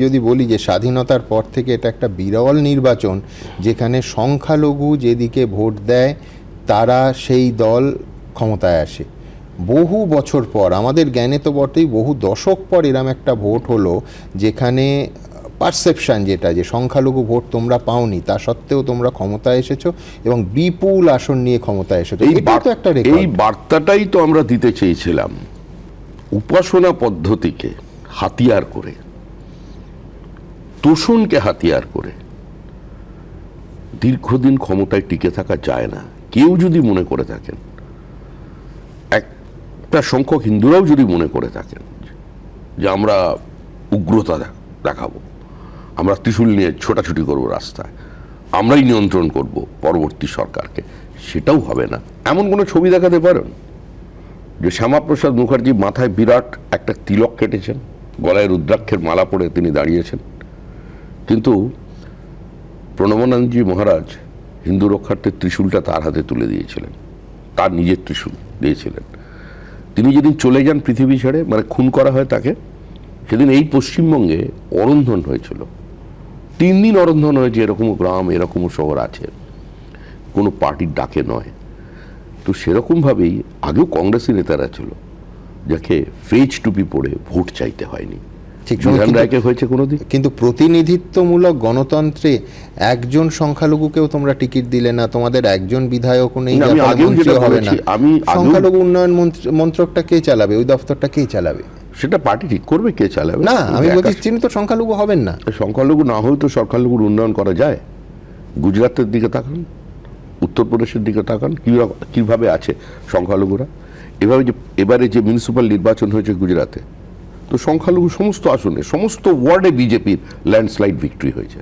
যদি বলি যে স্বাধীনতার পর থেকে এটা একটা বিরল নির্বাচন, যেখানে সংখ্যালঘু যেদিকে ভোট দেয় তারা সেই দল ক্ষমতায় আসে। বহু বছর পর, আমাদের জ্ঞানে তো বটেই, বহু দশক পর এরম একটা ভোট হলো যেখানে পারসেপশন যেটা, যে সংখ্যালঘু ভোট তোমরা পাওনি, তা সত্ত্বেও তোমরা ক্ষমতায় এসেছো এবং বিপুল আসন নিয়ে ক্ষমতায় এসেছো। এটা তো একটা রেকর্ড। এই বার্তাটাই তো আমরা দিতে চেয়েছিলাম। উপাসনা পদ্ধতিকে হাতিয়ার করে, তোষণকে হাতিয়ার করে দীর্ঘদিন ক্ষমতায় টিকে থাকা যায় না। কেউ যদি মনে করে থাকেন, একটা সংখ্যক হিন্দুরাও যদি মনে করে থাকেন যে আমরা উগ্রতা দেখাবো, আমরা ত্রিশূল নিয়ে ছোটাছুটি করবো রাস্তায়, আমরাই নিয়ন্ত্রণ করব পরবর্তী সরকারকে, সেটাও হবে না। এমন কোনো ছবি দেখাতে পারেন যে শ্যামাপ্রসাদ মুখার্জি মাথায় বিরাট একটা তিলক কেটেছেন, গলায় রুদ্রাক্ষের মালা পরে তিনি দাঁড়িয়েছেন, কিন্তু প্রণবানন্দজি মহারাজ হিন্দু রক্ষার্থে ত্রিশূলটা তার হাতে তুলে দিয়েছিলেন, তার নিজের ত্রিশূল দিয়েছিলেন। তিনি যেদিন চলে যান পৃথিবী ছেড়ে, মানে খুন করা হয় তাকে, সেদিন এই পশ্চিমবঙ্গে অরন্ধন হয়েছিল। 3 দিন অরন্ধন হয়েছে। এরকমও গ্রাম, এরকমও শহর আছে, কোনো পার্টির ডাকে নয়। তো সেরকমভাবেই আগেও কংগ্রেসী নেতারা ছিল যাকে ফেজ টুপি পরে ভোট চাইতে হয়নি। ঠিক রায়কে হয়েছে কোনোদিন। কিন্তু প্রতিনিধিত্বমূলক গণতন্ত্রে একজন সংখ্যালঘুকেও তোমরা টিকিট দিলে না, তোমাদের একজন বিধায়কও নেই, হবে না। সংখ্যালঘু উন্নয়ন মন্ত্রকটা কে চালাবে? ওই দপ্তরটা কে চালাবে? সেটা পার্টি ঠিক করবে কে চালাবে। না, আমি বলছি তিনি তো সংখ্যালঘু হবেন না। সংখ্যালঘু না হয়ে তো সংখ্যালঘুর উন্নয়ন করা যায়। গুজরাটের দিকে তাকান, উত্তরপ্রদেশের দিকে তাকান, কিভাবে আছে সংখ্যালঘুরা। এভাবে যে এবারে যে মিউনিসিপ্যাল নির্বাচন হয়েছে গুজরাতে, তো সংখ্যালঘু সমস্ত আসনে, সমস্ত ওয়ার্ডে বিজেপির ল্যান্ডস্লাইড ভিক্টরি হয়েছে।